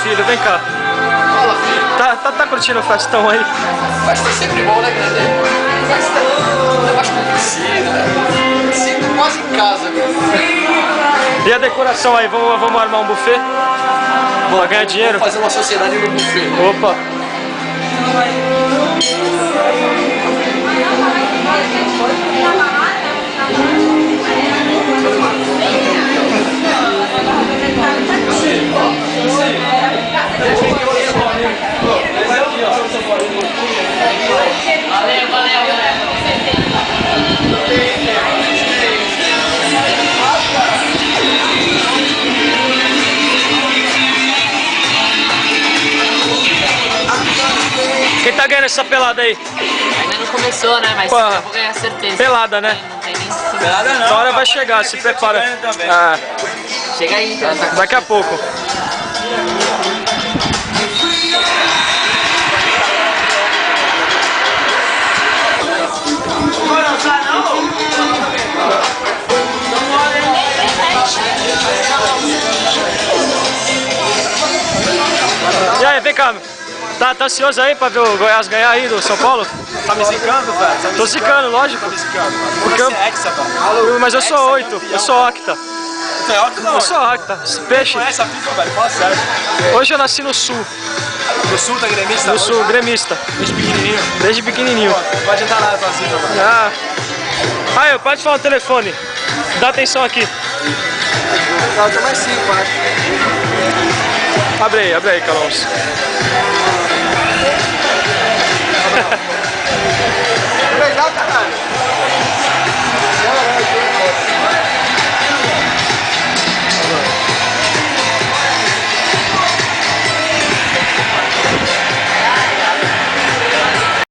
filho, vem cá. Fala, filho. Tá curtindo o festão aí? Festa é sempre bom, né, Grande? Festa eu acho com piscina. Sinto quase em casa, meu. E a decoração aí? Vamos armar um buffet? Pra ganhar dinheiro? Vamos fazer uma sociedade no buffet. Opa! Quem tá ganhando essa pelada aí? Ainda não começou, né? Mas Pô, eu vou ganhar certeza. pelada, né? Não tem nem Pelada não. A hora vai chegar, se prepara. Ah, Chega aí, então. daqui a pouco. E aí, vem cá. Tá ansioso aí pra ver o Goiás ganhar aí do São Paulo? Tá me zicando, velho? Tô zicando, lógico. Tá me zicando, mano. Porque Você é hexa, velho. Mas eu sou 8, eu sou octa. Você é octa, não? Eu sou octa, esse peixe. Conhece a FIFA, velho? Fala sério. Hoje eu nasci no sul, Do sul, tá gremista? no sul, gremista, Desde pequenininho. desde pequenininho. Pô, não vai adiantar nada tua zica, velho. Ah, aí, pode falar no telefone. Dá atenção aqui. Não, tem mais 5, acho. Abre aí, Calons.